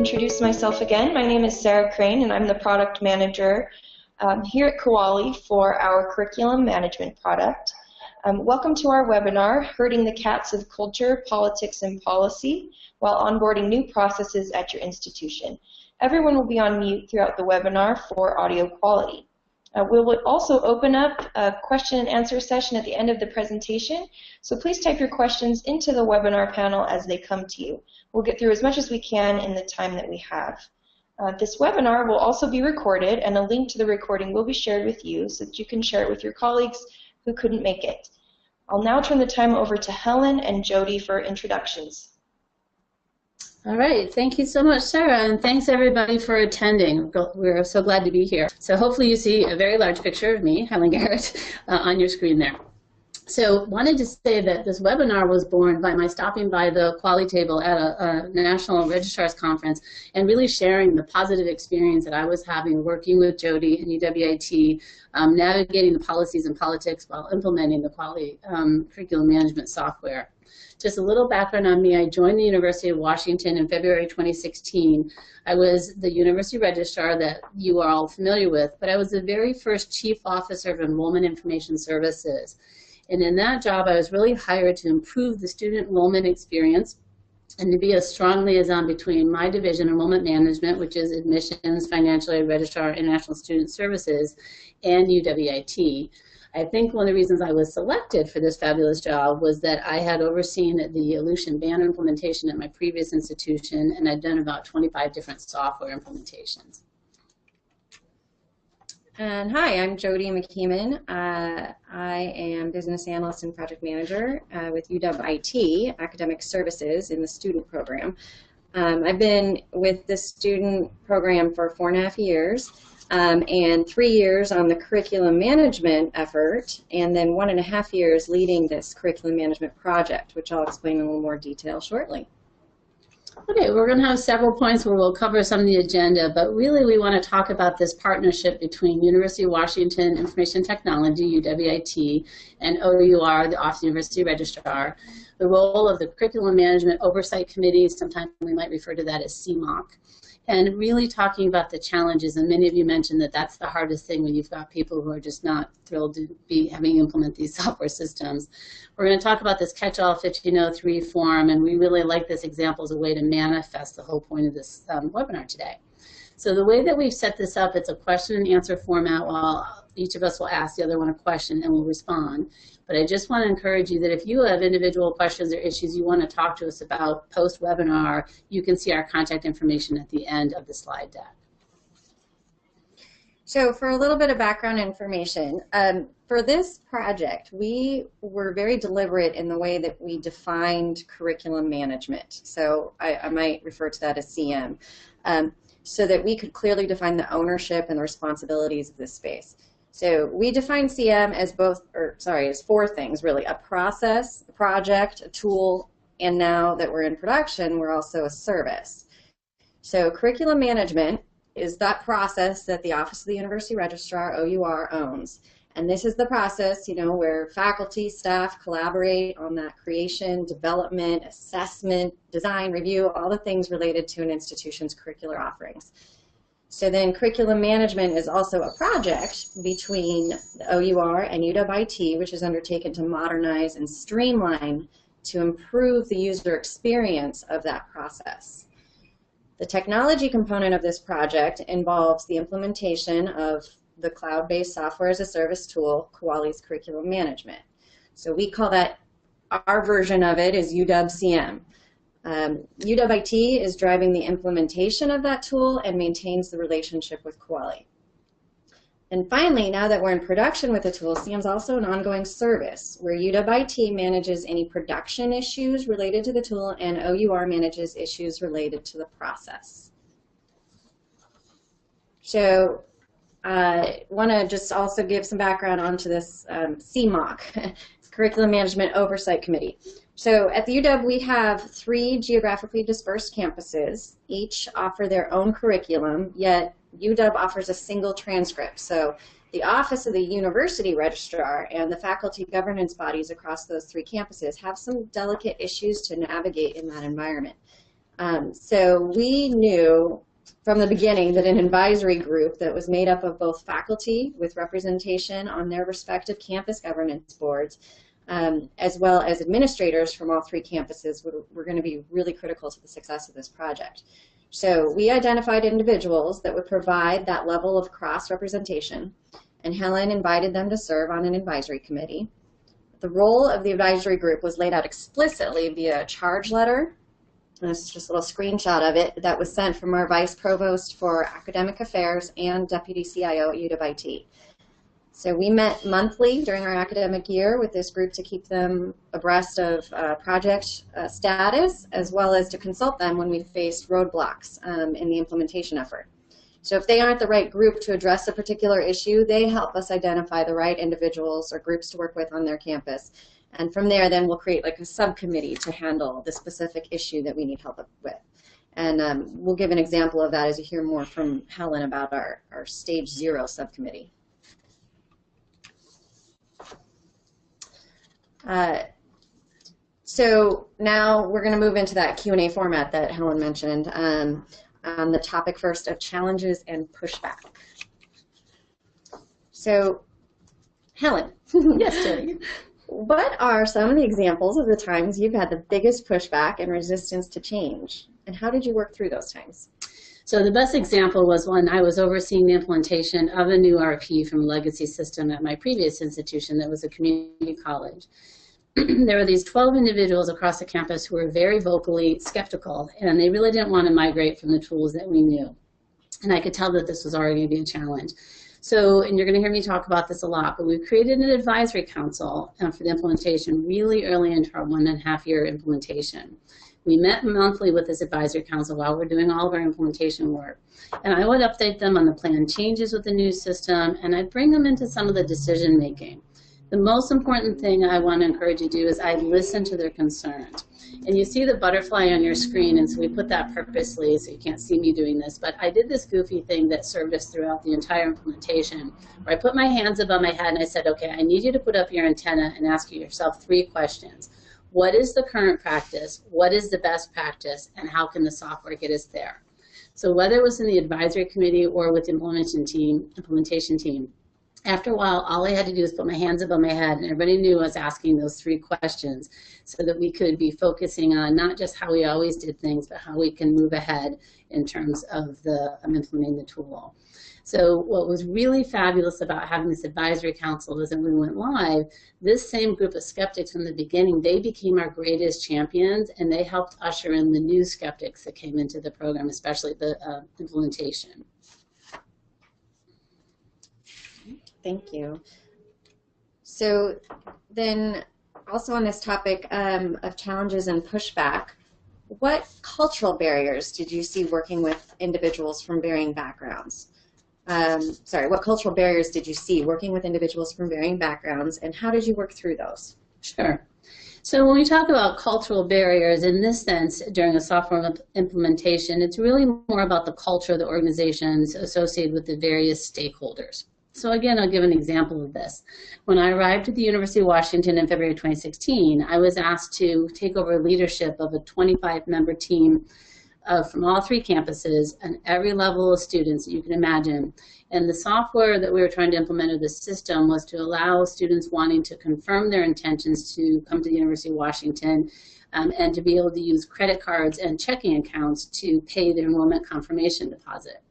introduce myself again. My name is Sarah Crane, and I'm the product manager here at Kuali for our curriculum management product. Welcome to our webinar, Herding the Cats of Culture, Politics, and Policy, while onboarding new processes at your institution. Everyone will be on mute throughout the webinar for audio quality. We will also open up a question and answer session at the end of the presentation, so please type your questions into the webinar panel as they come to you. We'll get through as much as we can in the time that we have. This webinar will also be recorded, and a link to the recording will be shared with you so that you can share it with your colleagues who couldn't make it. I'll now turn the time over to Helen and Jodi for introductions. All right, thank you so much, Sarah, and thanks everybody for attending. We're so glad to be here. So hopefully you see a very large picture of me, Helen Garrett, on your screen there. So wanted to say that this webinar was born by my stopping by the Kuali table at a National Registrar's Conference and really sharing the positive experience that I was having working with Jodi and UWIT, navigating the policies and politics while implementing the Kuali curriculum management software. Just a little background on me. I joined the University of Washington in February 2016. I was the University Registrar that you are all familiar with, but I was the very first Chief Officer of Enrollment Information Services. And in that job, I was really hired to improve the student enrollment experience and to be a strong liaison between my division, Enrollment Management, which is Admissions, Financial Aid Registrar, International Student Services, and UWIT. I think one of the reasons I was selected for this fabulous job was that I had overseen the Aleutian Band implementation at my previous institution, and I'd done about 25 different software implementations. And hi, I'm Jodi McKeeman. I am Business Analyst and Project Manager with UWIT, Academic Services in the student program. I've been with the student program for 4.5 years. And 3 years on the curriculum management effort, and then 1.5 years leading this curriculum management project, which I'll explain in a little more detail shortly. Okay, we're going to have several points where we'll cover some of the agenda, but really we want to talk about this partnership between University of Washington Information Technology, UWIT, and OUR, the Office of University Registrar, the role of the Curriculum Management Oversight Committee, sometimes we might refer to that as CMOC, and really talking about the challenges, and many of you mentioned that that's the hardest thing when you've got people who are just not thrilled to be having implement these software systems. We're going to talk about this catch-all 1503 form, and we really like this example as a way to manifest the whole point of this webinar today. So the way that we've set this up, it's a question and answer format. While each of us will ask the other one a question and we'll respond. But I just want to encourage you that if you have individual questions or issues you want to talk to us about post-webinar, you can see our contact information at the end of the slide deck. So for a little bit of background information, for this project, we were very deliberate in the way that we defined curriculum management. So I might refer to that as CM, so that we could clearly define the ownership and the responsibilities of this space. So we define CM as as 4 things really: a process, a project, a tool, and now that we're in production, we're also a service. So curriculum management is that process that the Office of the University Registrar, OUR, owns. And this is the process, where faculty, staff collaborate on that creation, development, assessment, design, review, all the things related to an institution's curricular offerings. So then curriculum management is also a project between the OUR and UWIT, which is undertaken to modernize and streamline to improve the user experience of that process. The technology component of this project involves the implementation of the cloud-based software as a service tool, Kuali's curriculum management. So we call that, our version of it is UWCM. UWIT is driving the implementation of that tool and maintains the relationship with Kuali. And finally, now that we're in production with the tool, CM is also an ongoing service where UWIT manages any production issues related to the tool and OUR manages issues related to the process. So I want to just also give some background onto this CMOC, Curriculum Management Oversight Committee. So at the UW, we have 3 geographically dispersed campuses. Each offer their own curriculum, yet UW offers a single transcript. So the Office of the University Registrar and the faculty governance bodies across those 3 campuses have some delicate issues to navigate in that environment. So we knew from the beginning that an advisory group that was made up of both faculty with representation on their respective campus governance boards, as well as administrators from all three campuses were going to be really critical to the success of this project. So we identified individuals that would provide that level of cross-representation, and Helen invited them to serve on an advisory committee. The role of the advisory group was laid out explicitly via a charge letter. And this is just a little screenshot of it that was sent from our Vice Provost for Academic Affairs and Deputy CIO at UW IT. So we met monthly during our academic year with this group to keep them abreast of project status, as well as to consult them when we faced roadblocks in the implementation effort. So if they aren't the right group to address a particular issue, they help us identify the right individuals or groups to work with on their campus. And from there, then we'll create like a subcommittee to handle the specific issue that we need help with. And we'll give an example of that as you hear more from Helen about our Stage 0 subcommittee. So now we're going to move into that Q&A format that Helen mentioned on the topic first of challenges and pushback. So, Helen. Yes, Jodi. What are some of the examples of the times you've had the biggest pushback and resistance to change? And how did you work through those times? So the best example was when I was overseeing the implementation of a new RP from a legacy system at my previous institution that was a community college. There were these 12 individuals across the campus who were very vocally skeptical, and they really didn't want to migrate from the tools that we knew. And I could tell that this was already going to be a challenge. So, and you're going to hear me talk about this a lot, but we've created an advisory council for the implementation really early into our 1.5-year implementation. We met monthly with this advisory council while we're doing all of our implementation work. And I would update them on the planned changes with the new system, and I'd bring them into some of the decision making. The most important thing I want to encourage you to do is I listen to their concerns. And you see the butterfly on your screen, and so we put that purposely so you can't see me doing this, but I did this goofy thing that served us throughout the entire implementation, where I put my hands above my head and I said, okay, I need you to put up your antenna and ask yourself 3 questions. What is the current practice? What is the best practice? And how can the software get us there? So whether it was in the advisory committee or with the implementation team, after a while, all I had to do was put my hands above my head, and everybody knew I was asking those 3 questions so that we could be focusing on not just how we always did things, but how we can move ahead in terms of implementing the tool. So what was really fabulous about having this advisory council is that when we went live, this same group of skeptics from the beginning, they became our greatest champions, and they helped usher in the new skeptics that came into the program, especially the implementation. Thank you. So then also on this topic of challenges and pushback, what cultural barriers did you see working with individuals from varying backgrounds? What cultural barriers did you see working with individuals from varying backgrounds, and how did you work through those? Sure. So when we talk about cultural barriers, in this sense, during a software implementation, it's really more about the culture of the organizations associated with the various stakeholders. So again, I'll give an example of this. When I arrived at the University of Washington in February 2016, I was asked to take over leadership of a 25-member team from all 3 campuses and every level of students that you can imagine. And the software that we were trying to implement in the system was to allow students wanting to confirm their intentions to come to the University of Washington and to be able to use credit cards and checking accounts to pay their enrollment confirmation deposit.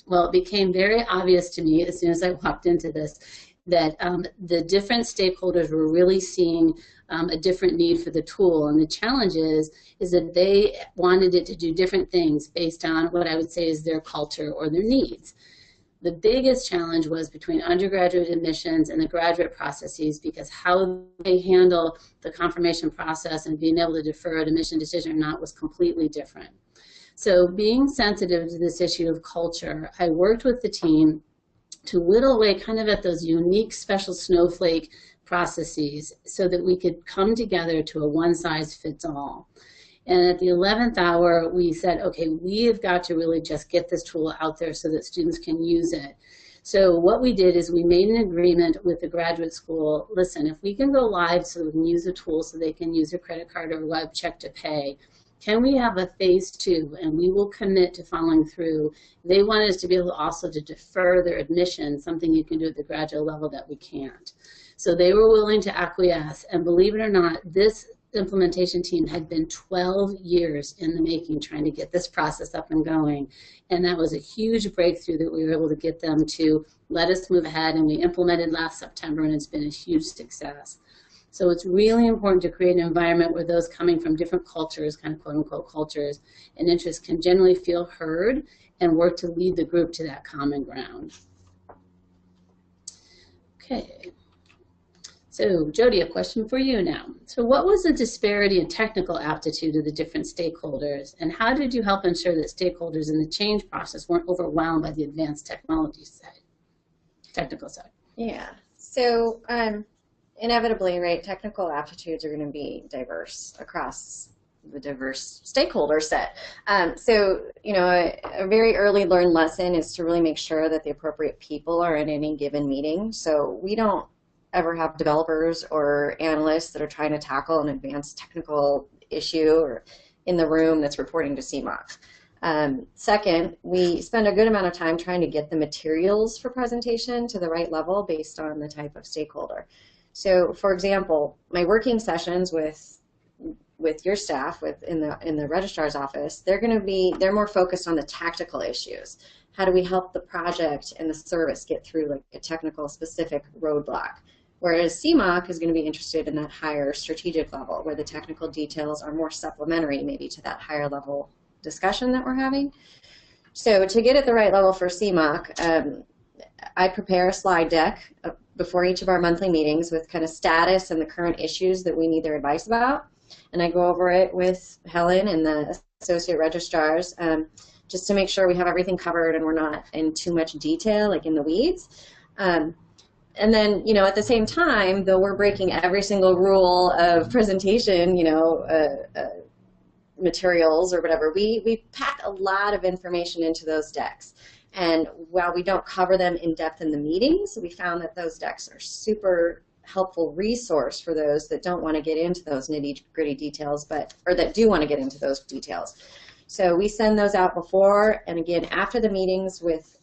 Well, it became very obvious to me as soon as I walked into this that the different stakeholders were really seeing a different need for the tool. And the challenge is that they wanted it to do different things based on what I would say is their culture or their needs. The biggest challenge was between undergraduate admissions and the graduate processes, because how they handle the confirmation process and being able to defer an admission decision or not was completely different. So being sensitive to this issue of culture, I worked with the team to whittle away kind of at those unique special snowflake processes so that we could come together to a one-size-fits-all. And at the 11th hour, we said, okay, we have got to really just get this tool out there so that students can use it. So what we did is we made an agreement with the graduate school. Listen, if we can go live so we can use the tool so they can use a credit card or web check to pay, can we have a phase 2, and we will commit to following through. They wanted us to be able also to defer their admission, something you can do at the graduate level that we can't. So they were willing to acquiesce, and believe it or not, this implementation team had been 12 years in the making trying to get this process up and going, and that was a huge breakthrough that we were able to get them to let us move ahead, and we implemented last September, and it's been a huge success. So it's really important to create an environment where those coming from different cultures, kind of quote-unquote cultures, and interests can generally feel heard and work to lead the group to that common ground. Okay. So, Jodi, a question for you now. So what was the disparity in technical aptitude of the different stakeholders, and how did you help ensure that stakeholders in the change process weren't overwhelmed by the advanced technology side, technical side? Yeah, so inevitably, right, technical aptitudes are going to be diverse across the diverse stakeholder set. So, you know, a very early learned lesson is to really make sure that the appropriate people are in any given meeting. So we don't ever have developers or analysts that are trying to tackle an advanced technical issue or in the room that's reporting to CMOC. Second, we spend a good amount of time trying to get the materials for presentation to the right level based on the type of stakeholder. So, for example, my working sessions with your staff in the registrar's office, they're more focused on the tactical issues. How do we help the project and the service get through like a technical specific roadblock? Whereas CMOC is going to be interested in that higher strategic level where the technical details are more supplementary maybe to that higher level discussion that we're having. So to get at the right level for CMOC, I prepare a slide deck before each of our monthly meetings with kind of status and the current issues that we need their advice about. And I go over it with Helen and the associate registrars just to make sure we have everything covered and we're not in too much detail, like in the weeds. And then, you know, at the same time, though we're breaking every single rule of presentation, you know, materials or whatever, we pack a lot of information into those decks. And while we don't cover them in depth in the meetings, we found that those decks are super helpful resource for those that don't want to get into those nitty-gritty details, or that do want to get into those details. So we send those out before and again after the meetings with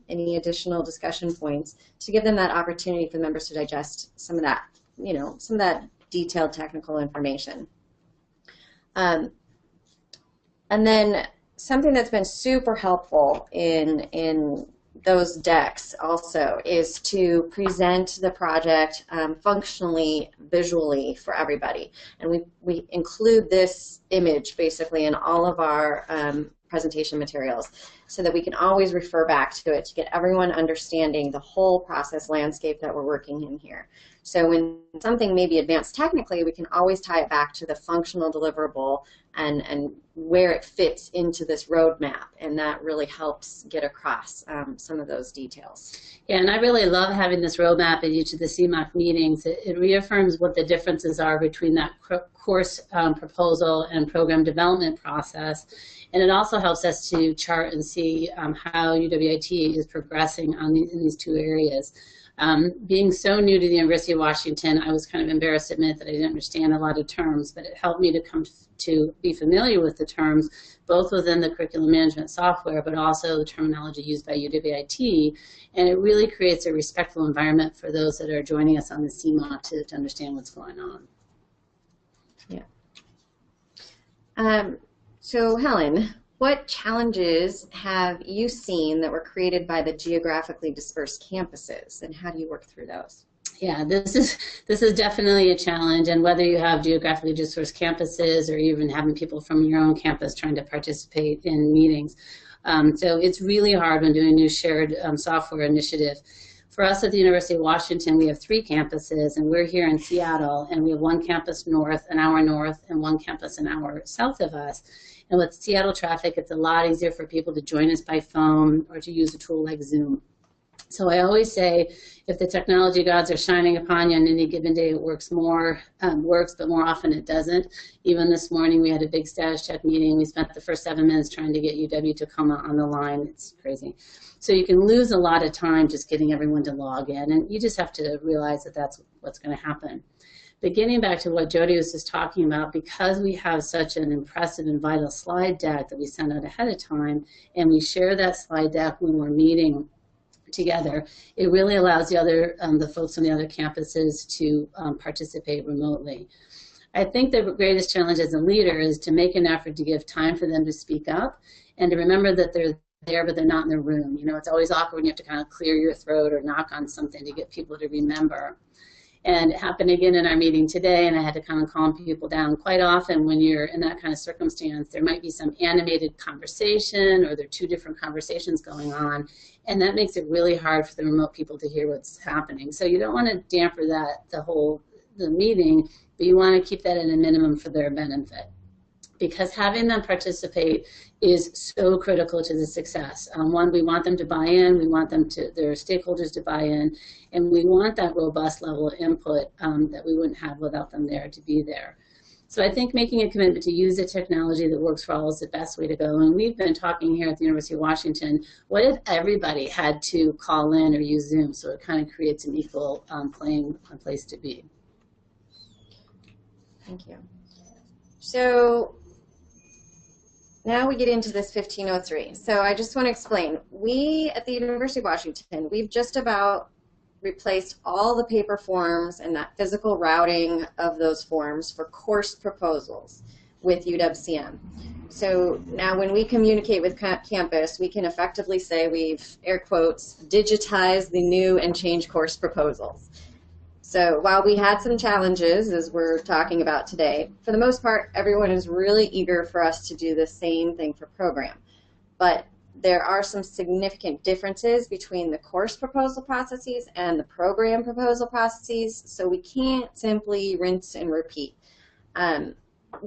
any additional discussion points to give them that opportunity for members to digest some of that, you know, some of that detailed technical information. And then something that's been super helpful in those decks also is to present the project functionally, visually for everybody. And we include this image basically in all of our presentation materials so that we can always refer back to it to get everyone understanding the whole process landscape that we're working in here. So when something may be advanced technically, we can always tie it back to the functional deliverable and where it fits into this roadmap, and that really helps get across some of those details. Yeah, and I really love having this roadmap at each of the CMOC meetings. It reaffirms what the differences are between that course proposal and program development process, and it also helps us to chart and see how UWIT is progressing in these two areas. Being so new to the University of Washington, I was kind of embarrassed to admit that I didn't understand a lot of terms, but it helped me to come to be familiar with the terms, both within the curriculum management software, but also the terminology used by UWIT, and it really creates a respectful environment for those that are joining us on the CMOC to understand what's going on. Yeah. So Helen, what challenges have you seen that were created by the geographically dispersed campuses, and how do you work through those? Yeah, this is definitely a challenge, and whether you have geographically dispersed campuses or even having people from your own campus trying to participate in meetings. So it's really hard when doing a new shared software initiative. For us at the University of Washington, we have 3 campuses, and we're here in Seattle, and we have one campus north, an hour north, and one campus an hour south of us. And with Seattle traffic, it's a lot easier for people to join us by phone or to use a tool like Zoom. So I always say, if the technology gods are shining upon you on any given day, it works, but more often it doesn't. Even this morning, we had a big status check meeting. We spent the first 7 minutes trying to get UW Tacoma on the line. It's crazy. So you can lose a lot of time just getting everyone to log in, and you just have to realize that that's what's going to happen. But getting back to what Jodi was just talking about, because we have such an impressive and vital slide deck that we send out ahead of time, and we share that slide deck when we're meeting together, it really allows the folks on the other campuses to participate remotely. I think the greatest challenge as a leader is to make an effort to give time for them to speak up and to remember that they're there but they're not in the room. You know, it's always awkward when you have to kind of clear your throat or knock on something to get people to remember. And it happened again in our meeting today, and I had to kind of calm people down. Quite often when you're in that kind of circumstance, there might be some animated conversation or there are two different conversations going on, and that makes it really hard for the remote people to hear what's happening. So you don't want to damper the meeting, but you want to keep that at a minimum for their benefit, because having them participate is so critical to the success. One, we want them to buy in, we want their stakeholders to buy in, and we want that robust level of input that we wouldn't have without them there to be there. So I think making a commitment to use a technology that works for all is the best way to go. And we've been talking here at the University of Washington, what if everybody had to call in or use Zoom, so it kind of creates an equal playing place to be. Thank you. So now we get into this 1503. So I just want to explain. We at the University of Washington, we've just about replaced all the paper forms and that physical routing of those forms for course proposals with UW-CM. So now when we communicate with campus, we can effectively say we've, air quotes, digitized the new and changed course proposals. So while we had some challenges, as we're talking about today, for the most part, everyone is really eager for us to do the same thing for program. But there are some significant differences between the course proposal processes and the program proposal processes, so we can't simply rinse and repeat.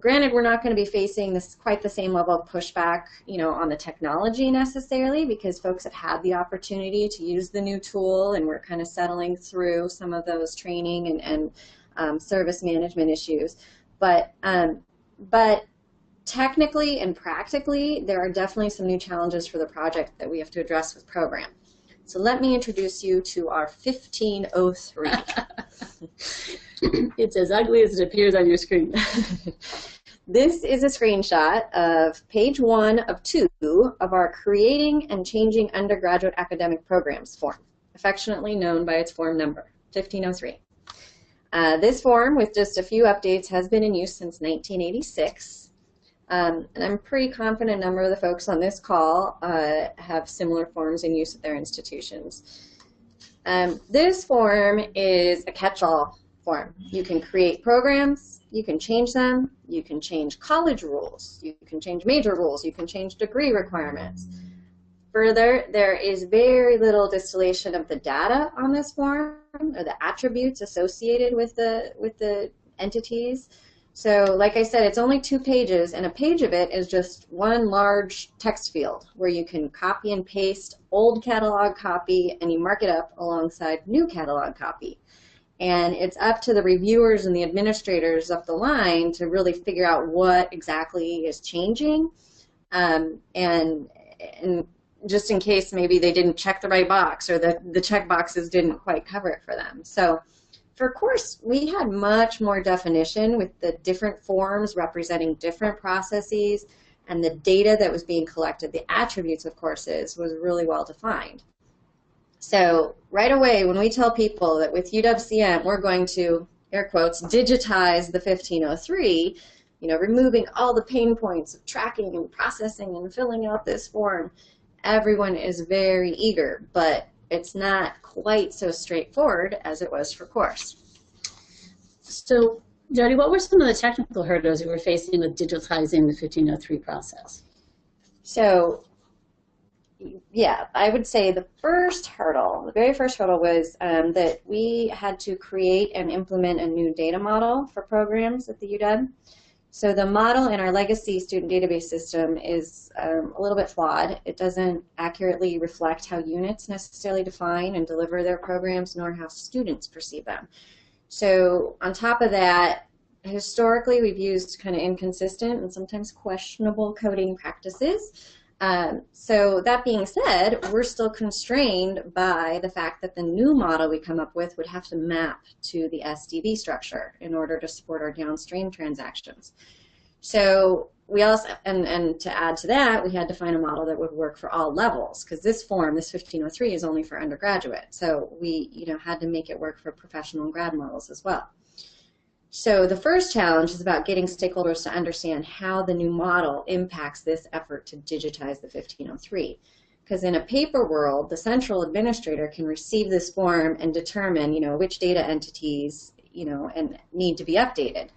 Granted, we're not going to be facing quite the same level of pushback, on the technology necessarily, because folks have had the opportunity to use the new tool, and we're kind of settling through some of those training and service management issues. But technically and practically, there are definitely some new challenges for the project that we have to address with program. So let me introduce you to our 1503. It's as ugly as it appears on your screen. This is a screenshot of page 1 of 2 of our Creating and Changing Undergraduate Academic Programs form, affectionately known by its form number, 1503. This form, with just a few updates, has been in use since 1986. And I'm pretty confident a number of the folks on this call have similar forms in use at their institutions. This form is a catch-all form. You can create programs, you can change them, you can change college rules, you can change major rules, you can change degree requirements. Further, there is very little distillation of the data on this form or the attributes associated with the entities. So like I said, it's only 2 pages, and a page of it is just one large text field where you can copy and paste old catalog copy and you mark it up alongside new catalog copy. And it's up to the reviewers and the administrators up the line to really figure out what exactly is changing, and just in case maybe they didn't check the right box or the check boxes didn't quite cover it for them. So for course, we had much more definition with the different forms representing different processes, and the data that was being collected, the attributes of courses, was really well defined. So right away, when we tell people that with UW-CM we're going to, air quotes, digitize the 1503, removing all the pain points of tracking and processing and filling out this form, everyone is very eager, but it's not quite so straightforward as it was for course. So, Jodi, what were some of the technical hurdles you were facing with digitizing the 1503 process? So, yeah, I would say the very first hurdle was that we had to create and implement a new data model for programs at the UW. So the model in our legacy student database system is a little bit flawed. It doesn't accurately reflect how units necessarily define and deliver their programs, nor how students perceive them. So on top of that, historically we've used kind of inconsistent and sometimes questionable coding practices. So that being said, we're still constrained by the fact that the new model we come up with would have to map to the SDV structure in order to support our downstream transactions. So we also, and to add to that, we had to find a model that would work for all levels, because this form, this 1503, is only for undergraduate. So we, had to make it work for professional and grad models as well. So the first challenge is about getting stakeholders to understand how the new model impacts this effort to digitize the 1503. Because in a paper world, the central administrator can receive this form and determine, which data entities, and need to be updated.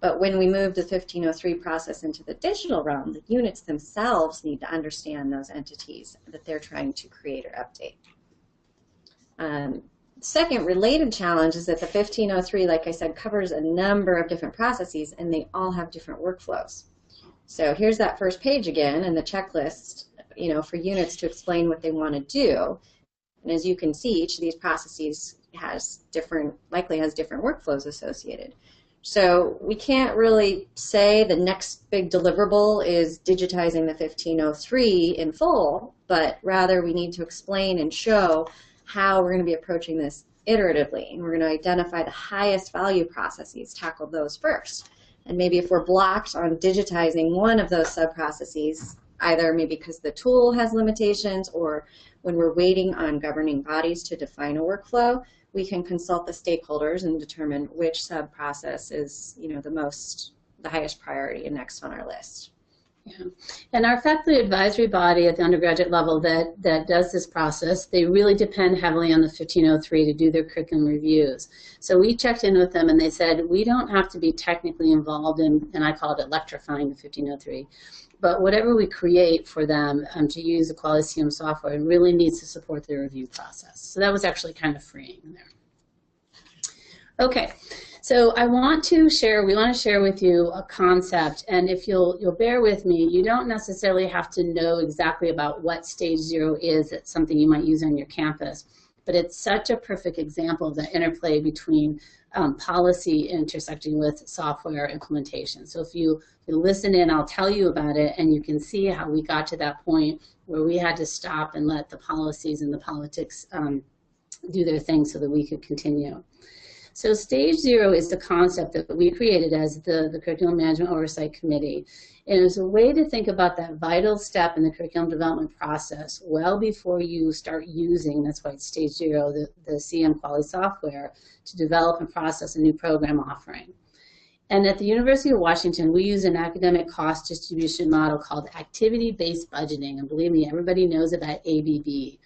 But when we move the 1503 process into the digital realm, the units themselves need to understand those entities that they're trying to create or update. Second related challenge is that the 1503, like I said, covers a number of different processes, and they all have different workflows. So here's that first page again, and the checklist, for units to explain what they want to do. And as you can see, each of these processes likely has different workflows associated. So we can't really say the next big deliverable is digitizing the 1503 in full, but rather we need to explain and show how we're going to be approaching this iteratively, and we're going to identify the highest value processes, tackle those first. And maybe if we're blocked on digitizing one of those sub-processes, either maybe because the tool has limitations or when we're waiting on governing bodies to define a workflow, we can consult the stakeholders and determine which sub-process is the highest priority and next on our list. Yeah. And our faculty advisory body at the undergraduate level that does this process, they really depend heavily on the 1503 to do their curriculum reviews. So we checked in with them and they said, we don't have to be technically involved in, and I call it electrifying the 1503, but whatever we create for them to use the Kuali CM software, it really needs to support their review process. So that was actually kind of freeing there. Okay. So we want to share with you a concept, and if you'll bear with me, you don't necessarily have to know exactly about what stage 0 is. It's something you might use on your campus, but it's such a perfect example of the interplay between policy intersecting with software implementation. So if you listen in, I'll tell you about it, and you can see how we got to that point where we had to stop and let the policies and the politics do their thing so that we could continue. So stage 0 is the concept that we created as the Curriculum Management Oversight Committee. And it was a way to think about that vital step in the curriculum development process well before you start using, that's why it's stage 0, the CM Kuali software, to develop and process a new program offering. And at the University of Washington, we use an academic cost distribution model called activity-based budgeting. And believe me, everybody knows about ABB,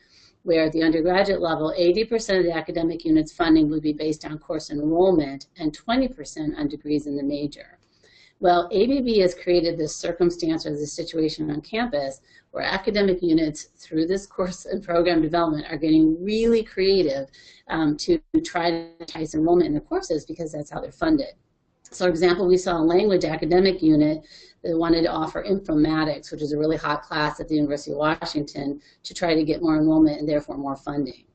where at the undergraduate level, 80% of the academic unit's funding would be based on course enrollment and 20% on degrees in the major. Well, ABB has created this circumstance or this situation on campus where academic units, through this course and program development, are getting really creative to try to entice enrollment in their courses because that's how they're funded. So, for example, we saw a language academic unit that wanted to offer informatics, which is a really hot class at the University of Washington, to try to get more enrollment and therefore more funding.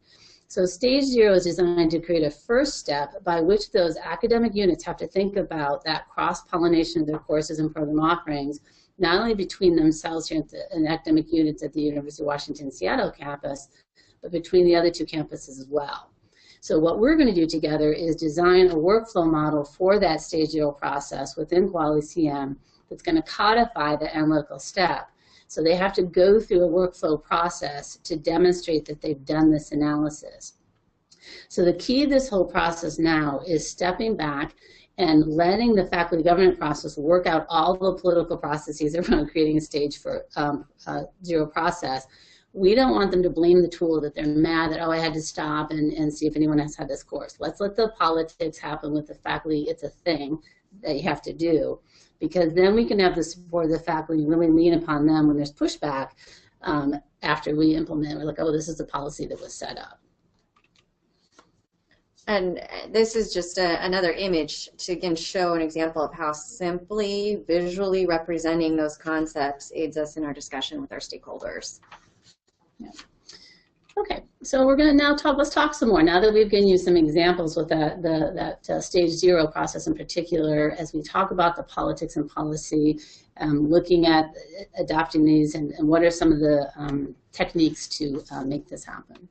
So stage 0 is designed to create a first step by which those academic units have to think about that cross-pollination of their courses and program offerings, not only between themselves here at the academic units at the University of Washington Seattle campus, but between the other two campuses as well. So what we're going to do together is design a workflow model for that stage 0 process within Kuali CM that's going to codify the analytical step. So they have to go through a workflow process to demonstrate that they've done this analysis. So the key to this whole process now is stepping back and letting the faculty government process work out all the political processes around creating a stage for 0 process. We don't want them to blame the tool that they're mad that, oh, I had to stop and see if anyone has had this course. Let's let the politics happen with the faculty. It's a thing that you have to do, because then we can have the support of the faculty and really lean upon them when there's pushback after we implement. We're like, oh, this is the policy that was set up. And this is just another image to, again, show an example of how simply visually representing those concepts aids us in our discussion with our stakeholders. Yeah. Okay, so we're going to now let's talk some more. Now that we've given you some examples with that stage 0 process in particular, as we talk about the politics and policy, looking at adopting these, and what are some of the techniques to make this happen.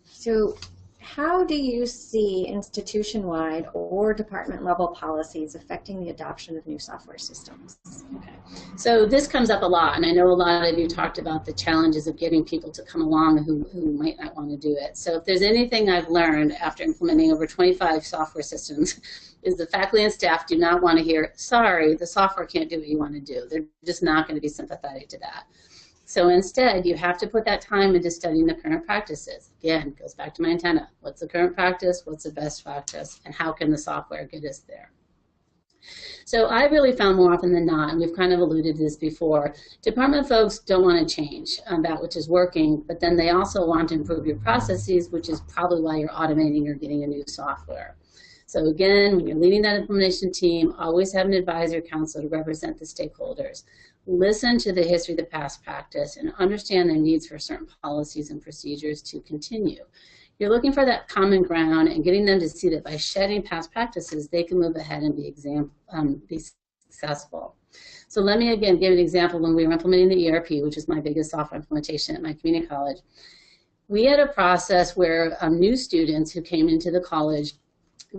So how do you see institution-wide or department-level policies affecting the adoption of new software systems? Okay. So this comes up a lot, and I know a lot of you talked about the challenges of getting people to come along who might not want to do it. So if there's anything I've learned after implementing over 25 software systems, is the faculty and staff do not want to hear, sorry, the software can't do what you want to do. They're just not going to be sympathetic to that. So instead, you have to put that time into studying the current practices. Again, goes back to my antenna. What's the current practice? What's the best practice? And how can the software get us there? So I really found more often than not, and we've kind of alluded to this before, department folks don't want to change that which is working, but then they also want to improve your processes, which is probably why you're automating or getting a new software. So again, when you're leading that implementation team, always have an advisor council to represent the stakeholders. Listen to the history of the past practice and understand the needs for certain policies and procedures to continue. You're looking for that common ground and getting them to see that by shedding past practices, they can move ahead and be successful. So let me again give an example. When we were implementing the ERP, which is my biggest software implementation at my community college, we had a process where new students who came into the college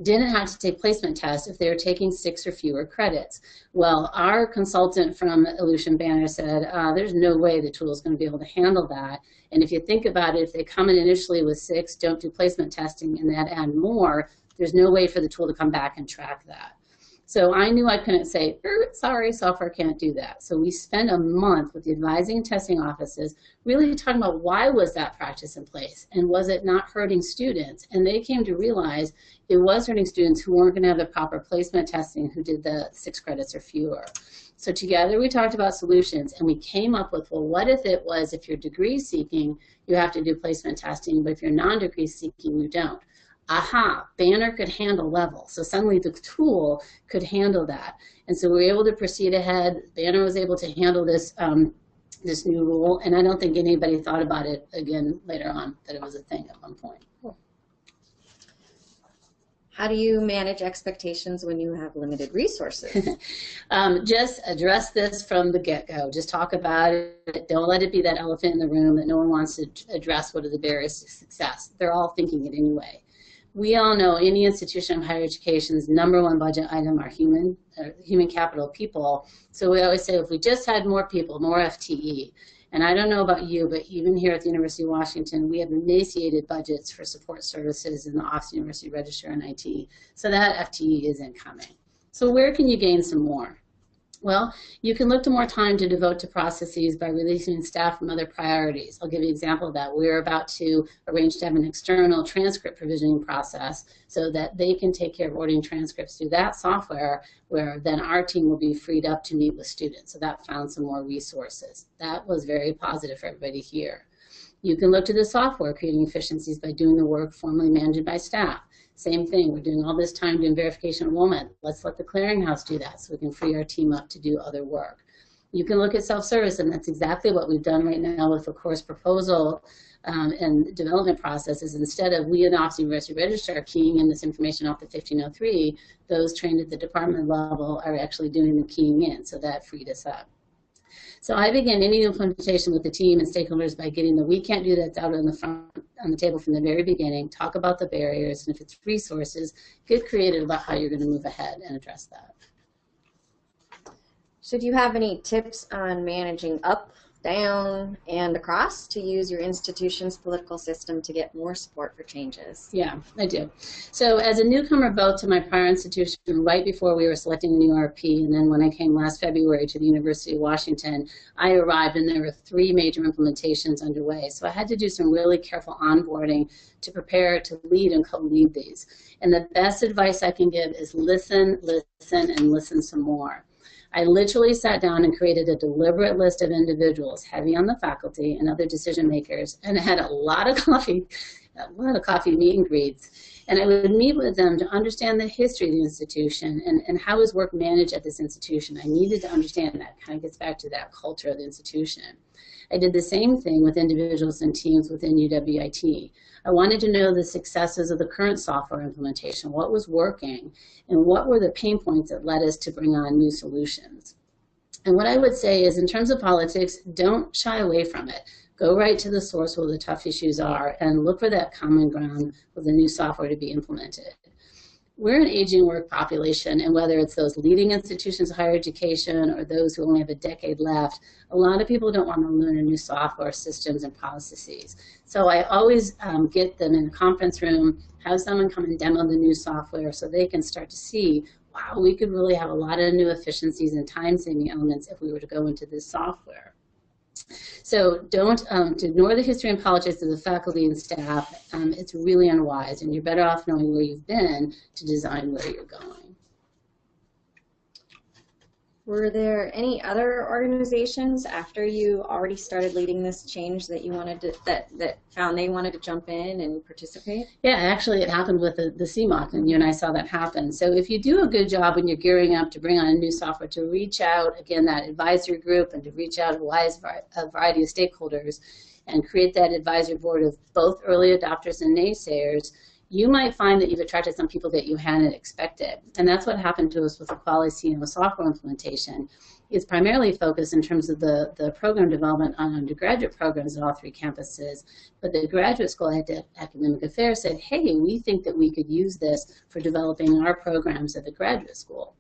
didn't have to take placement tests if they were taking 6 or fewer credits. Well, our consultant from Aleutian Banner said, there's no way the tool is going to be able to handle that. And if you think about it, if they come in initially with 6, don't do placement testing, and then add more, there's no way for the tool to come back and track that. So I knew I couldn't say, sorry, software can't do that. So we spent a month with the advising and testing offices really talking about why was that practice in place and was it not hurting students? And they came to realize it was hurting students who weren't going to have the proper placement testing, who did the 6 credits or fewer. So together we talked about solutions, and we came up with, well, what if it was, if you're degree seeking, you have to do placement testing, but if you're non-degree seeking, you don't. Aha, Banner could handle level. So suddenly the tool could handle that. And so we were able to proceed ahead. Banner was able to handle this, this new rule, and I don't think anybody thought about it again later on, that it was a thing at one point. Cool. How do you manage expectations when you have limited resources? Just address this from the get-go. Just talk about it. Don't let it be that elephant in the room that no one wants to address. What are the barriers to success? They're all thinking it anyway. We all know any institution of higher education's #1 budget item are human capital, people. So we always say if we just had more people, more FTE. And I don't know about you, but even here at the University of Washington, we have emaciated budgets for support services in the Office of University Registrar and IT. So that FTE isn't coming. So where can you gain some more? Well, you can look to more time to devote to processes by releasing staff from other priorities. I'll give you an example of that. We're about to arrange to have an external transcript provisioning process so that they can take care of ordering transcripts through that software, where then our team will be freed up to meet with students. So that found some more resources. That was very positive for everybody here. You can look to the software, creating efficiencies by doing the work formerly managed by staff. Same thing, we're doing all this time doing verification enrollment. Let's let the clearinghouse do that so we can free our team up to do other work. You can look at self-service, and that's exactly what we've done right now with the course proposal and development processes. Instead of we in the Office of University Registrar keying in this information off the 1503, those trained at the department level are actually doing the keying in, so that freed us up. So I began any implementation with the team and stakeholders by getting the we can't do that's out on the table from the very beginning, talk about the barriers, and if it's resources, get creative about how you're going to move ahead and address that. So do you have any tips on managing up, down, and across to use your institution's political system to get more support for changes? Yeah, I do. So as a newcomer both to my prior institution, right before we were selecting a new RP, and then when I came last February to the University of Washington, I arrived and there were 3 major implementations underway. So I had to do some really careful onboarding to prepare to lead and co-lead these. And the best advice I can give is listen, listen, and listen some more. I literally sat down and created a deliberate list of individuals heavy on the faculty and other decision makers, and I had a lot of coffee meet and greets. And I would meet with them to understand the history of the institution and how is work managed at this institution. I needed to understand that. Kind of gets back to that culture of the institution. I did the same thing with individuals and teams within UWIT. I wanted to know the successes of the current software implementation, what was working, and what were the pain points that led us to bring on new solutions. And what I would say is, in terms of politics, don't shy away from it. Go right to the source where the tough issues are and look for that common ground for the new software to be implemented. We're an aging work population, and whether it's those leading institutions of higher education or those who only have a decade left, a lot of people don't want to learn a new software, systems, and processes. So I always get them in the conference room, have someone come and demo the new software so they can start to see, wow, we could really have a lot of new efficiencies and time-saving elements if we were to go into this software. So don't ignore the history and politics of the faculty and staff. It's really unwise, and you're better off knowing where you've been to design where you're going. Were there any other organizations after you already started leading this change that you wanted to, that found they wanted to jump in and participate? Yeah, actually it happened with the CMOC, and you and I saw that happen. So if you do a good job when you're gearing up to bring on a new software, to reach out, again, that advisory group, and to reach out to a variety of stakeholders and create that advisory board of both early adopters and naysayers, you might find that you've attracted some people that you hadn't expected. And that's what happened to us with the Kuali software implementation. It's primarily focused in terms of the program development on undergraduate programs at all 3 campuses. But the graduate school academic affairs said, hey, we think that we could use this for developing our programs at the graduate school.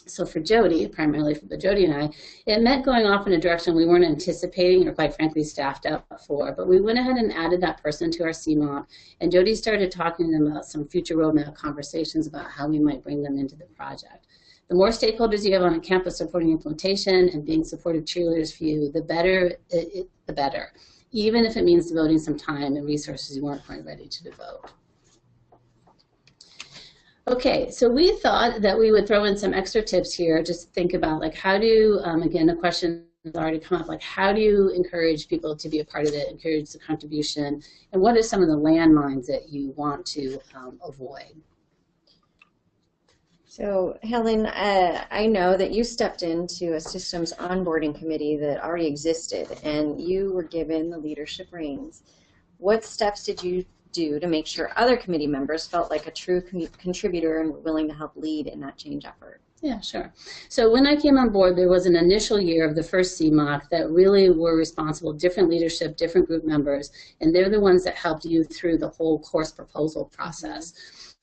So for Jodi, primarily for Jodi and I, it meant going off in a direction we weren't anticipating or quite frankly staffed up for. But we went ahead and added that person to our CMOP, and Jodi started talking to them about some future roadmap conversations about how we might bring them into the project. The more stakeholders you have on a campus supporting implementation and being supportive cheerleaders for you, the better, the better, even if it means devoting some time and resources you weren't quite ready to devote. Okay, so we thought that we would throw in some extra tips here, just to think about, like, how do, again, a question has already come up, like, how do you encourage people to be a part of it, encourage the contribution, and what are some of the landmines that you want to avoid? So, Helen, I know that you stepped into a systems onboarding committee that already existed, and you were given the leadership reins. What steps did you do to make sure other committee members felt like a true contributor and were willing to help lead in that change effort? Yeah, sure. So when I came on board, there was an initial year of the first CMOC that really were responsible, different leadership, different group members, and they're the ones that helped you through the whole course proposal process.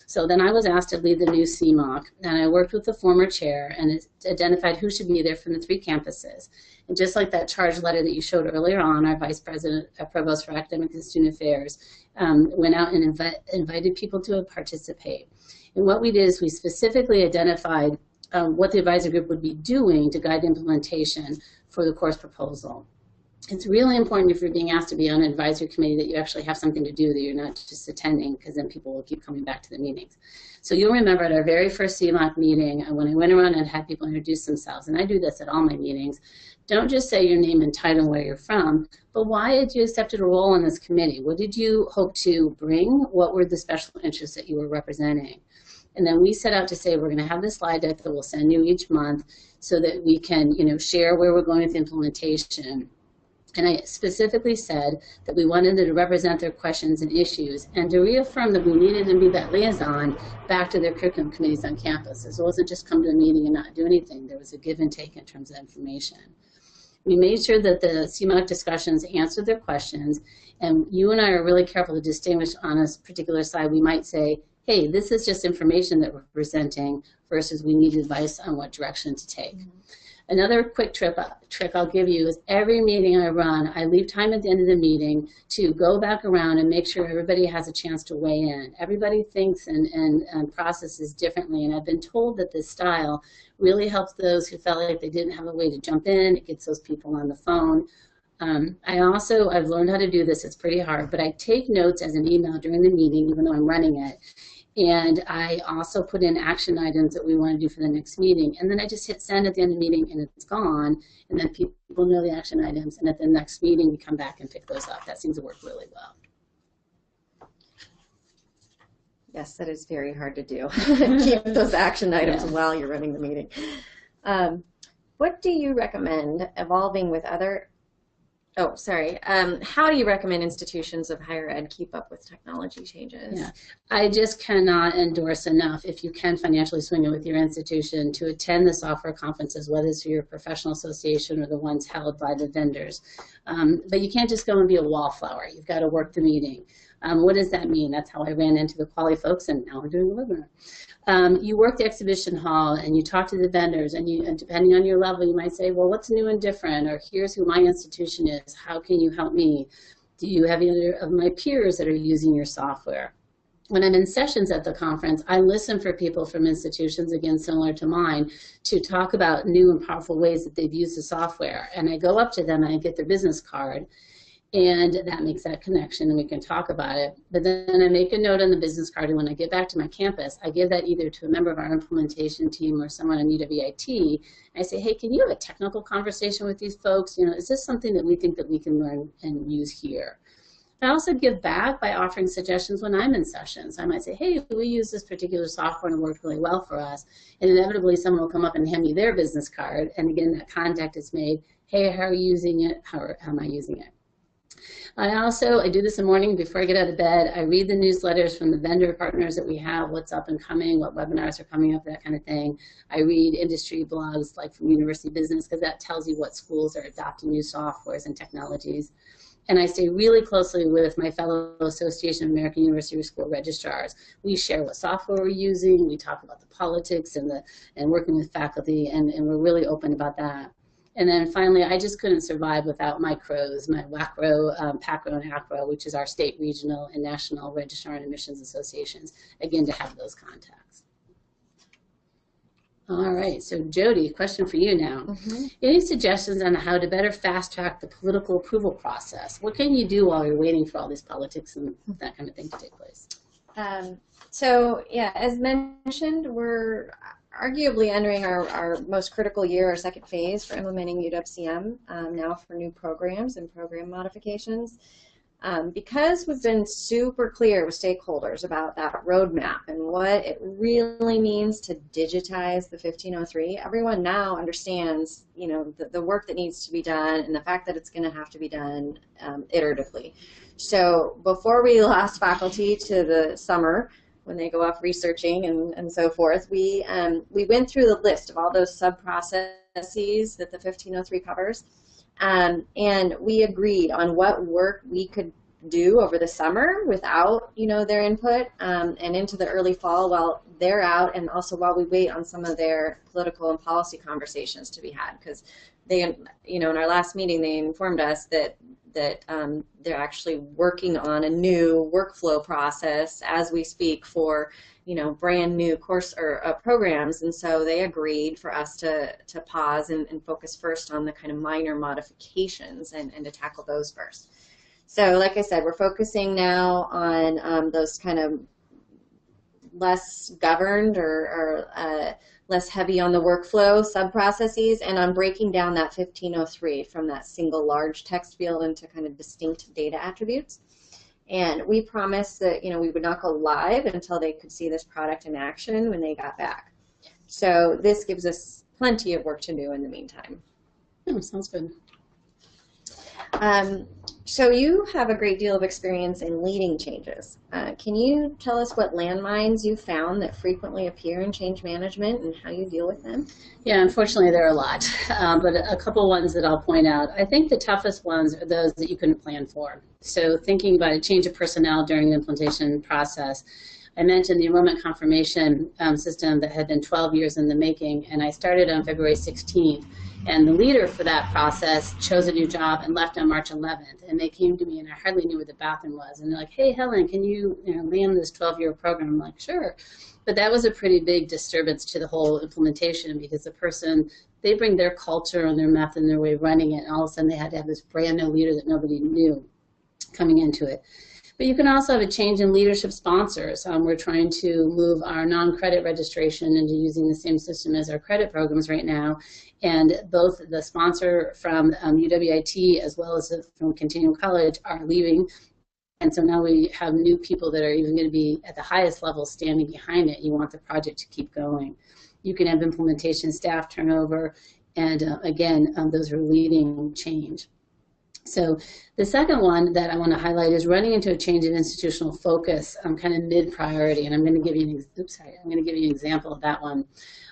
So then I was asked to lead the new CMOC, and I worked with the former chair and identified who should be there from the 3 campuses. And just like that charge letter that you showed earlier on, our Vice President, Provost for Academic and Student Affairs, went out and invited people to participate. And what we did is we specifically identified what the advisory group would be doing to guide implementation for the course proposal. It's really important if you're being asked to be on an advisory committee that you actually have something to do, that you're not just attending, because then people will keep coming back to the meetings. So you'll remember at our very first CMOC meeting, when I went around and had people introduce themselves, and I do this at all my meetings, don't just say your name and title and where you're from, but why did you accept a role in this committee? What did you hope to bring? What were the special interests that you were representing? And then we set out to say we're going to have this slide deck that we'll send you each month so that we can, share where we're going with implementation. And I specifically said that we wanted them to represent their questions and issues and to reaffirm that we needed to be that liaison back to their curriculum committees on campus. So it wasn't just come to a meeting and not do anything. There was a give and take in terms of information. We made sure that the CMOC discussions answered their questions, and you and I are really careful to distinguish on a particular side. We might say, hey, this is just information that we're presenting versus we need advice on what direction to take. Mm-hmm. Another quick trick I'll give you is every meeting I run, I leave time at the end of the meeting to go back around and make sure everybody has a chance to weigh in. Everybody thinks and processes differently, and I've been told that this style really helps those who felt like they didn't have a way to jump in. It gets those people on the phone. I've learned how to do this. It's pretty hard, but I take notes as an email during the meeting, even though I'm running it. And I also put in action items that we want to do for the next meeting. And then I just hit send at the end of the meeting and it's gone. And then people know the action items. And at the next meeting, we come back and pick those up. That seems to work really well. Yes, that is very hard to do. Keep those action items while you're running the meeting. What do you recommend evolving with other Oh, sorry. How do you recommend institutions of higher ed keep up with technology changes? Yeah, I just cannot endorse enough, if you can financially swing it with your institution, to attend the software conferences, whether it's your professional association or the ones held by the vendors. But you can't just go and be a wallflower. You've got to work the meeting. What does that mean? That's how I ran into the Kuali folks, and now we're doing a webinar. You work the exhibition hall and you talk to the vendors, and depending on your level, you might say, well, what's new and different? Or here's who my institution is. How can you help me? Do you have any of my peers that are using your software? When I'm in sessions at the conference, I listen for people from institutions, again, similar to mine, to talk about new and powerful ways that they've used the software. And I go up to them and I get their business card. And that makes that connection, and we can talk about it. But then I make a note on the business card, and when I get back to my campus, I give that either to a member of our implementation team or someone on UWIT. I say, hey, can you have a technical conversation with these folks? You know, is this something that we think that we can learn and use here? I also give back by offering suggestions when I'm in sessions. I might say, hey, we use this particular software and it worked really well for us. And inevitably, someone will come up and hand me their business card. And again, that contact is made. Hey, how are you using it? How am I using it? I do this in the morning before I get out of bed. I read the newsletters from the vendor partners that we have, what's up and coming, what webinars are coming up, that kind of thing. I read industry blogs like from University Business, because that tells you what schools are adopting new softwares and technologies. And I stay really closely with my fellow Association of American University School registrars. We share what software we're using. We talk about the politics and working with faculty, and we're really open about that. And then finally, I just couldn't survive without my CROs, my WACRO, PACRO, and ACRO, which is our state, regional, and national registrar and admissions associations, again, to have those contacts. All right, so Jodi, question for you now. Any suggestions on how to better fast-track the political approval process? What can you do while you're waiting for all these politics and that kind of thing to take place? So, yeah, as mentioned, we're arguably entering our most critical year, our second phase for implementing UWCM now for new programs and program modifications. Because we've been super clear with stakeholders about that roadmap and what it really means to digitize the 1503, everyone now understands, you know, the work that needs to be done and the fact that it's going to have to be done iteratively. So before we lost faculty to the summer, when they go off researching and so forth, we went through the list of all those sub-processes that the 1503 covers, and we agreed on what work we could do over the summer without, you know, their input, and into the early fall while they're out, and also while we wait on some of their political and policy conversations to be had, because they, you know, in our last meeting they informed us that they're actually working on a new workflow process as we speak for, you know, brand new course or programs, and so they agreed for us to pause and focus first on the kind of minor modifications and to tackle those first. So like I said, we're focusing now on those kind of less governed or less heavy on the workflow sub-processes, and on breaking down that 1503 from that single large text field into kind of distinct data attributes. And we promised that, you know, we would not go live until they could see this product in action when they got back. So this gives us plenty of work to do in the meantime. Oh, sounds good. So you have a great deal of experience in leading changes. Can you tell us what landmines you found that frequently appear in change management and how you deal with them? Yeah, unfortunately there are a lot, but a couple ones that I'll point out. I think the toughest ones are those that you couldn't plan for. So thinking about a change of personnel during the implementation process. I mentioned the enrollment confirmation system that had been 12 years in the making, and I started on February 16th. And the leader for that process chose a new job and left on March 11th. And they came to me, and I hardly knew where the bathroom was. And they're like, hey, Helen, can you land this 12-year program? I'm like, sure. But that was a pretty big disturbance to the whole implementation, because the person, they bring their culture and their method and their way of running it. And all of a sudden, they had to have this brand new leader that nobody knew coming into it. But you can also have a change in leadership sponsors. We're trying to move our non-credit registration into using the same system as our credit programs right now. And both the sponsor from UWIT as well as from Continuum College are leaving. And so now we have new people that are even going to be at the highest level standing behind it. You want the project to keep going. You can have implementation staff turnover. And again, those are leading change. So the second one that I want to highlight is running into a change in institutional focus, kind of mid-priority, and I'm going to give you an example of that one.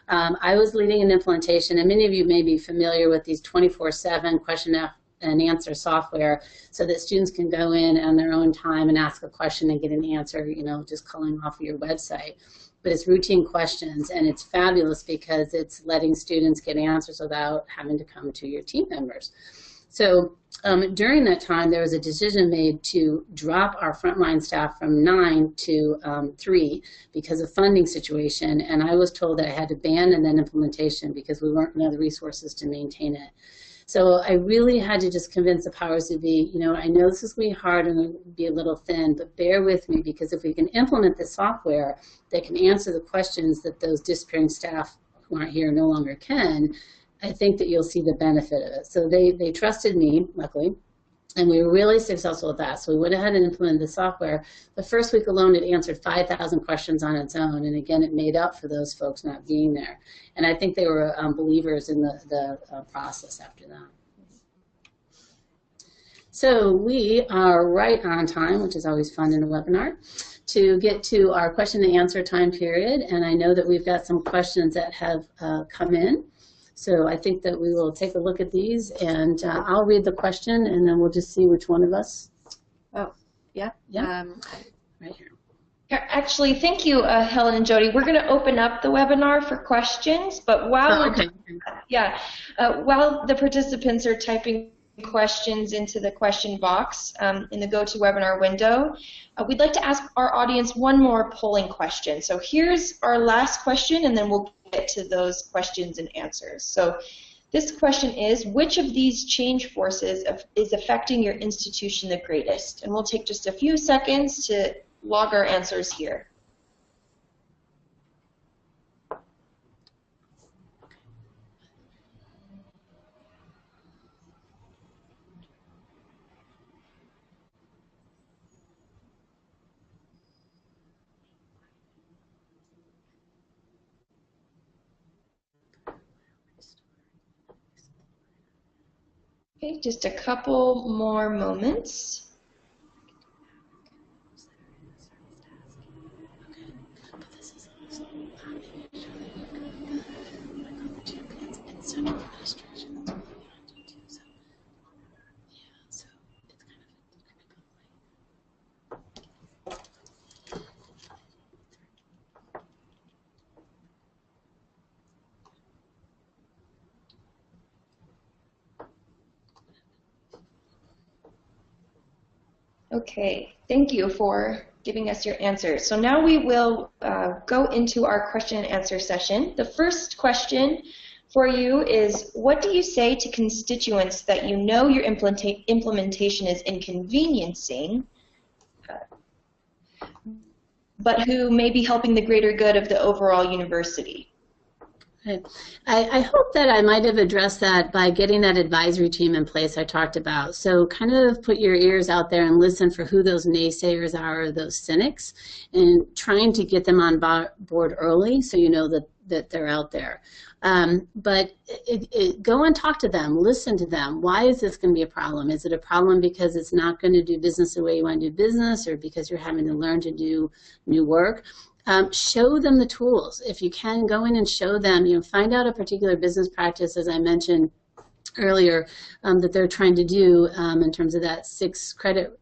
I was leading an implementation, and many of you may be familiar with these 24/7 question and answer software, so that students can go in on their own time and ask a question and get an answer, you know, just calling off of your website. But it's routine questions, and it's fabulous because it's letting students get answers without having to come to your team members. So during that time, there was a decision made to drop our frontline staff from 9 to 3 because of funding situation, and I was told that I had to abandon that implementation because we weren't going to have the resources to maintain it. So I really had to just convince the powers to be, you know, I know this is going to be hard and it'll be a little thin, but bear with me, because if we can implement this software that can answer the questions that those disappearing staff who aren't here no longer can, I think that you'll see the benefit of it. So they trusted me, luckily, and we were really successful with that. So we went ahead and implemented the software. The first week alone, it answered 5,000 questions on its own, and again, it made up for those folks not being there. And I think they were believers in the process after that. So we are right on time, which is always fun in a webinar, to get to our question and answer time period. And I know that we've got some questions that have come in. So I think that we will take a look at these, and I'll read the question, and then we'll just see which one of us. Oh, yeah. Yeah, right here. Actually, thank you, Helen and Jodi. We're going to open up the webinar for questions, but while while the participants are typing questions into the question box in the GoToWebinar window, we'd like to ask our audience one more polling question. So here's our last question, and then we'll get to those questions and answers. So this question is, which of these change forces is affecting your institution the greatest? And we'll take just a few seconds to log our answers here. Okay, just a couple more moments. Okay, thank you for giving us your answers. So now we will go into our question and answer session. The first question for you is, what do you say to constituents that you know your implementation is inconveniencing, but who may be helping the greater good of the overall university? I hope that I might have addressed that by getting that advisory team in place I talked about. So kind of put your ears out there and listen for who those naysayers are, or those cynics, and trying to get them on board early so you know that they're out there. But go and talk to them, listen to them. Why is this going to be a problem? Is it a problem because it's not going to do business the way you want to do business, or because you're having to learn to do new work? Show them the tools. If you can, go in and show them, find out a particular business practice, as I mentioned earlier, that they're trying to do in terms of that 6-credit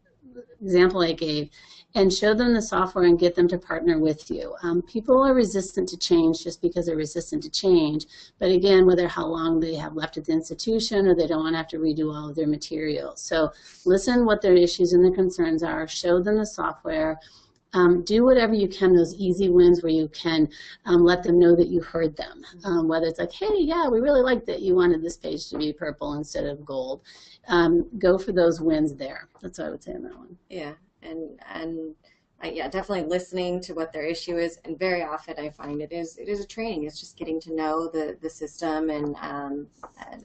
example I gave, and show them the software and get them to partner with you. People are resistant to change just because they're resistant to change, but again, whether how long they have left at the institution, or they don't want to have to redo all of their materials. So listen what their issues and their concerns are, show them the software. Do whatever you can, those easy wins where you can let them know that you heard them. Whether it's like, hey, yeah, we really like that you wanted this page to be purple instead of gold. Go for those wins there. That's what I would say on that one. Yeah, yeah, definitely listening to what their issue is, and very often I find it is a training. It's just getting to know the system and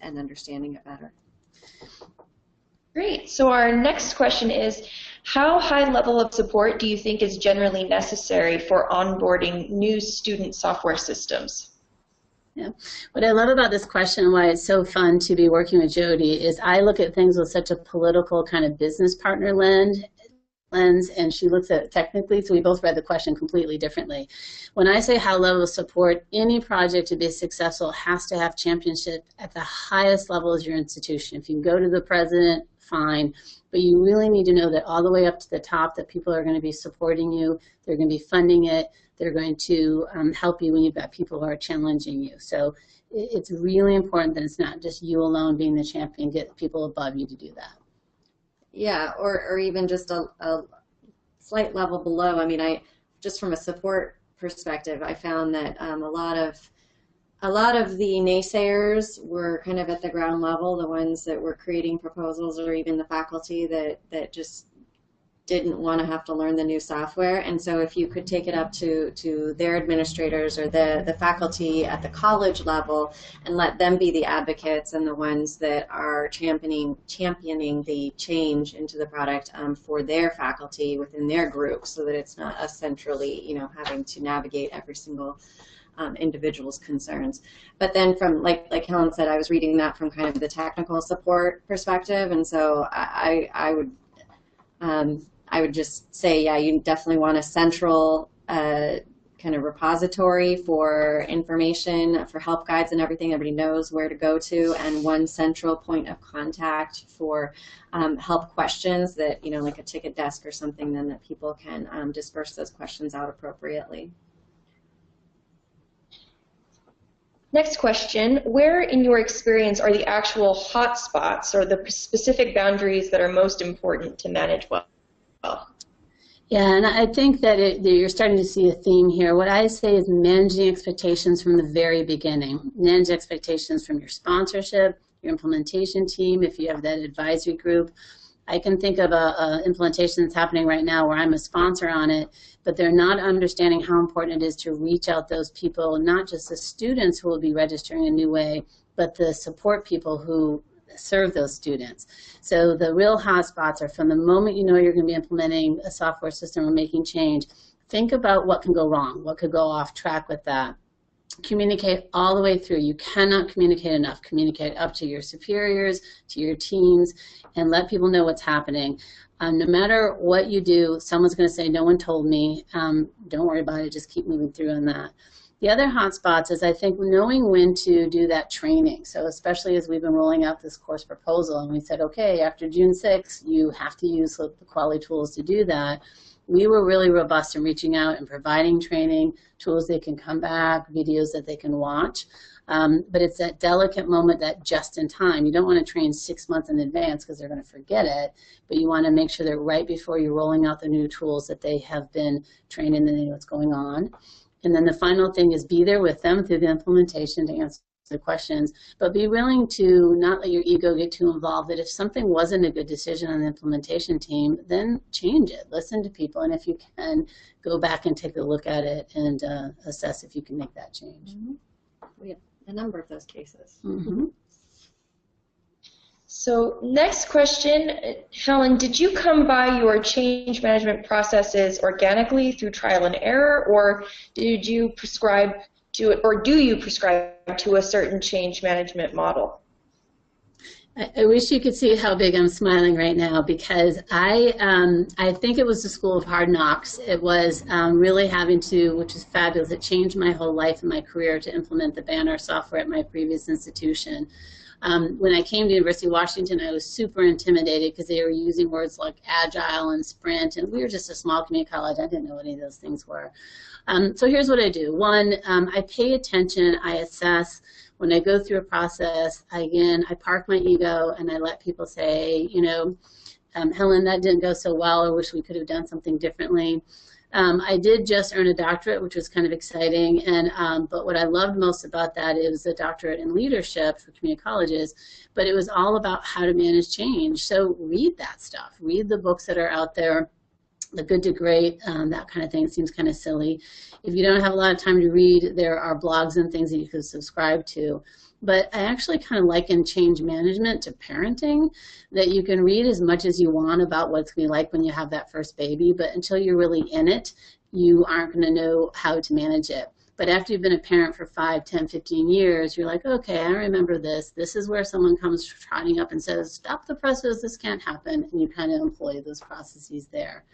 understanding it better. Great. So our next question is, how high level of support do you think is generally necessary for onboarding new student software systems? Yeah. What I love about this question and why it's so fun to be working with Jodi is I look at things with such a political kind of business partner lens, and she looks at it technically, so we both read the question completely differently. When I say high level of support, any project to be successful has to have championship at the highest level of your institution. If you can go to the president, fine, but you really need to know that all the way up to the top that people are going to be supporting you, they're going to be funding it, they're going to help you when you've got people who are challenging you. So it's really important that it's not just you alone being the champion, get people above you to do that. Yeah, or even just a slight level below. I mean, just from a support perspective, I found that a lot of the naysayers were kind of at the ground level, the ones that were creating proposals, or even the faculty that just didn't want to have to learn the new software. And so if you could take it up to their administrators or the faculty at the college level and let them be the advocates and the ones that are championing the change into the product for their faculty within their group, so that it's not us centrally, you know, having to navigate every single individual's concerns. But then from, like Helen said, I was reading that from kind of the technical support perspective, and so I would just say, yeah, you definitely want a central kind of repository for information, for help guides and everything. Everybody knows where to go to, and one central point of contact for help questions that, you know, like a ticket desk or something, then that people can disperse those questions out appropriately. Next question, where in your experience are the actual hot spots or the specific boundaries that are most important to manage well? Yeah, and I think that you're starting to see a theme here. What I say is managing expectations from the very beginning. Manage expectations from your sponsorship, your implementation team, if you have that advisory group. I can think of a implementation that's happening right now where I'm a sponsor on it, but they're not understanding how important it is to reach out those people, not just the students who will be registering a new way, but the support people who serve those students. So the real hotspots are from the moment you know you're going to be implementing a software system or making change. Think about what can go wrong, what could go off track with that. Communicate all the way through. You cannot communicate enough. Communicate up to your superiors, to your teams, and let people know what's happening. No matter what you do, someone's going to say, no one told me. Don't worry about it. Just keep moving through on that. The other hotspots is, I think, knowing when to do that training. So especially as we've been rolling out this course proposal, and we said, okay, after June 6th, you have to use the Kuali tools to do that. We were really robust in reaching out and providing training, tools they can come back, videos that they can watch. But it's that delicate moment, that just in time. You don't want to train 6 months in advance because they're going to forget it, but you want to make sure that right before you're rolling out the new tools that they have been trained and they know what's going on. And then the final thing is be there with them through the implementation to answer the questions, but be willing to not let your ego get too involved, that if something wasn't a good decision on the implementation team, then change it. Listen to people, and if you can, go back and take a look at it and assess if you can make that change. Mm-hmm. We have a number of those cases. Mm-hmm. So next question, Helen, did you come by your change management processes organically through trial and error, or did you prescribe to it, or do you prescribe to a certain change management model? I wish you could see how big I'm smiling right now, because I think it was the school of hard knocks. It was really having to, which is fabulous, it changed my whole life and my career to implement the Banner software at my previous institution. When I came to University of Washington, I was super intimidated because they were using words like agile and sprint, and we were just a small community college. I didn't know what any of those things were. So here's what I do. One, I pay attention, I assess. When I go through a process, I park my ego and I let people say, you know, Helen, that didn't go so well, I wish we could have done something differently. I did just earn a doctorate, which was kind of exciting, and but what I loved most about that is a doctorate in leadership for community colleges, but it was all about how to manage change. So read that stuff. Read the books that are out there, the Good to Great, that kind of thing. It seems kind of silly. If you don't have a lot of time to read, there are blogs and things that you can subscribe to. But I actually kind of liken change management to parenting, that you can read as much as you want about what it's going to be like when you have that first baby, but until you're really in it, you aren't going to know how to manage it. But after you've been a parent for 5, 10, 15 years, you're like, okay, I remember this. This is where someone comes trotting up and says, stop the presses, this can't happen. And you kind of employ those processes there.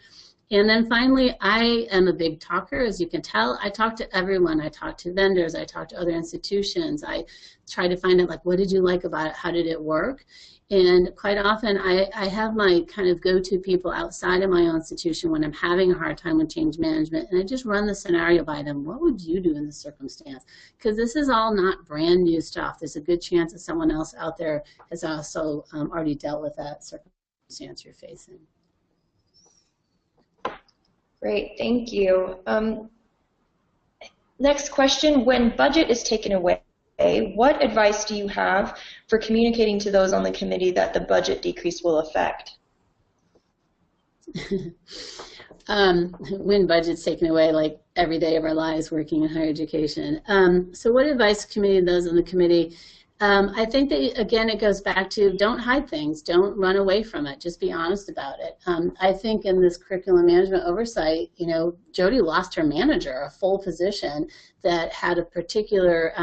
And then finally, I am a big talker, as you can tell. I talk to everyone. I talk to vendors. I talk to other institutions. I try to find out, like, what did you like about it? How did it work? And quite often, I have my kind of go-to people outside of my own institution when I'm having a hard time with change management, and I just run the scenario by them. What would you do in this circumstance? Because this is all not brand new stuff. There's a good chance that someone else out there has also already dealt with that circumstance you're facing. Great, thank you. Next question, when budget is taken away, what advice do you have for communicating to those on the committee that the budget decrease will affect? When budget's taken away, like every day of our lives working in higher education. So what advice the committee does on the committee? I think that, again, it goes back to don't hide things. Don't run away from it. Just be honest about it. I think in this curriculum management oversight, you know, Jodi lost her manager, a full position that had a particular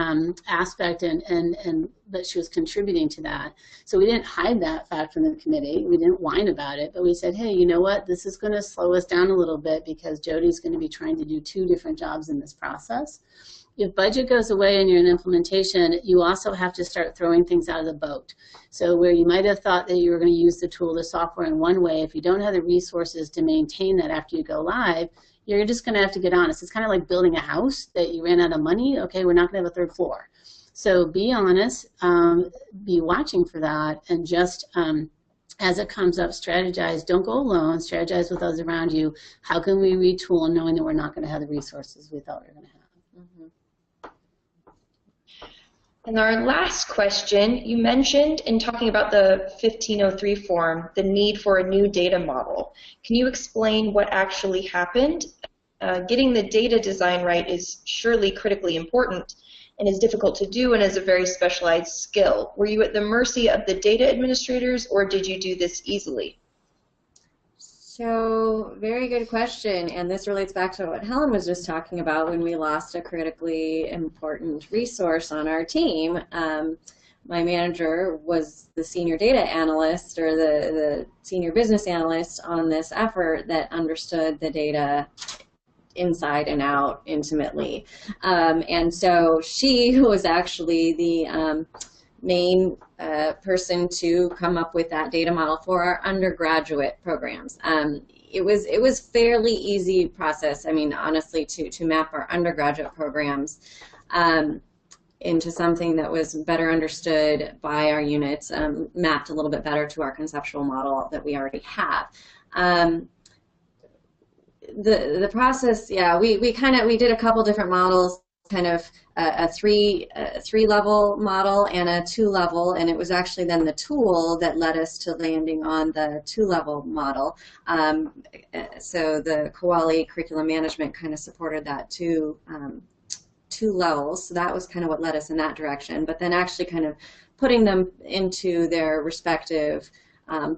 aspect and that she was contributing to that. So we didn't hide that fact from the committee. We didn't whine about it, but we said, hey, you know what? This is going to slow us down a little bit because Jodi's going to be trying to do 2 different jobs in this process. If budget goes away and you're in implementation, you also have to start throwing things out of the boat. So where you might have thought that you were going to use the tool, the software in one way, if you don't have the resources to maintain that after you go live, you're just going to have to get honest. It's kind of like building a house that you ran out of money. Okay, we're not going to have a 3rd floor. So be honest, be watching for that, and just as it comes up, strategize. Don't go alone. Strategize with those around you. How can we retool knowing that we're not going to have the resources we thought we were going to have? And our last question, you mentioned in talking about the 1503 form, the need for a new data model. Can you explain what actually happened? Getting the data design right is surely critically important and is difficult to do and is a very specialized skill. Were you at the mercy of the data administrators, or did you do this easily? So, very good question, and this relates back to what Helen was just talking about when we lost a critically important resource on our team. My manager was the senior data analyst, or the senior business analyst on this effort that understood the data inside and out intimately. And so she was actually the main person to come up with that data model for our undergraduate programs. It was fairly easy process, I mean, honestly, to map our undergraduate programs into something that was better understood by our units, mapped a little bit better to our conceptual model that we already have. The process, yeah, we did a couple different models, kind of a three level model and a 2-level, and it was actually then the tool that led us to landing on the 2-level model. So the Kuali curriculum management kind of supported that two levels, so that was kind of what led us in that direction. But then actually kind of putting them into their respective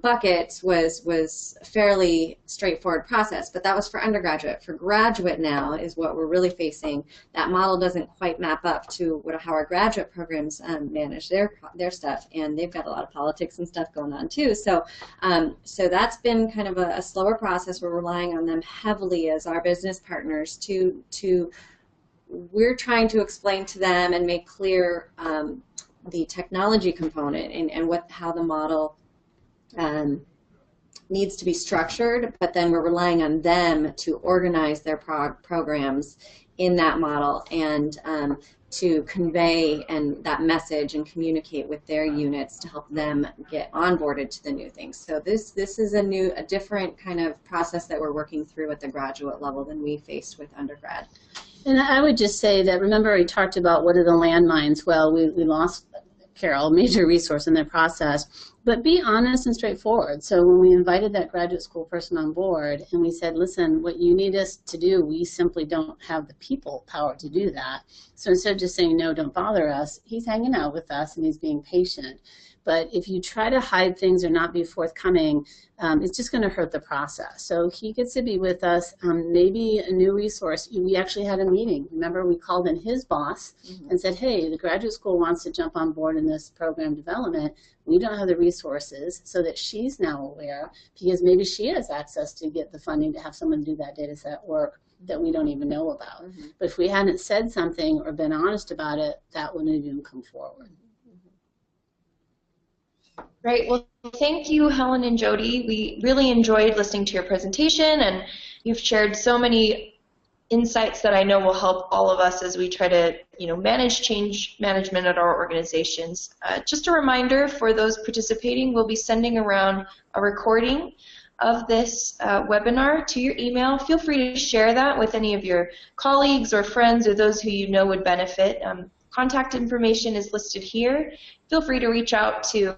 buckets was a fairly straightforward process, but that was for undergraduate. For graduate now is what we're really facing. That model doesn't quite map up to how our graduate programs manage their stuff, and they've got a lot of politics and stuff going on too. So so that's been kind of a slower process. We're relying on them heavily as our business partners we're trying to explain to them and make clear the technology component and how the model needs to be structured, but then we're relying on them to organize their programs in that model and to convey that message and communicate with their units to help them get onboarded to the new things. So this is a different kind of process that we're working through at the graduate level than we faced with undergrad. And I would just say that, remember we talked about what are the landmines? Well, we lost Carol, a major resource in the process, But be honest and straightforward. So when we invited that graduate school person on board and we said, listen, what you need us to do, we simply don't have the people power to do that. So instead of just saying, no, don't bother us, he's hanging out with us and he's being patient. But if you try to hide things or not be forthcoming, it's just going to hurt the process. So he gets to be with us. Maybe a new resource. We actually had a meeting. Remember, we called in his boss and said, hey, the graduate school wants to jump on board in this program development. We don't have the resources, so that she's now aware, because maybe she has access to get the funding to have someone do that data set work that we don't even know about. But if we hadn't said something or been honest about it, that wouldn't have even come forward. Great. Well, thank you, Helen and Jodi. We really enjoyed listening to your presentation, and you've shared so many insights that I know will help all of us as we try to, manage change management at our organizations. Just a reminder for those participating, we'll be sending around a recording of this webinar to your email. Feel free to share that with any of your colleagues or friends or those who you know would benefit. Contact information is listed here. Feel free to reach out to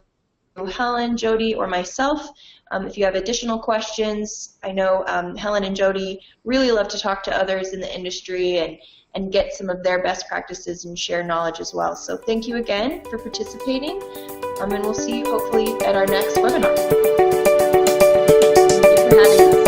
Helen, Jodi, or myself if you have additional questions. I know Helen and Jodi really love to talk to others in the industry and get some of their best practices and share knowledge as well. So thank you again for participating, and we'll see you hopefully at our next webinar. Thank you for having us.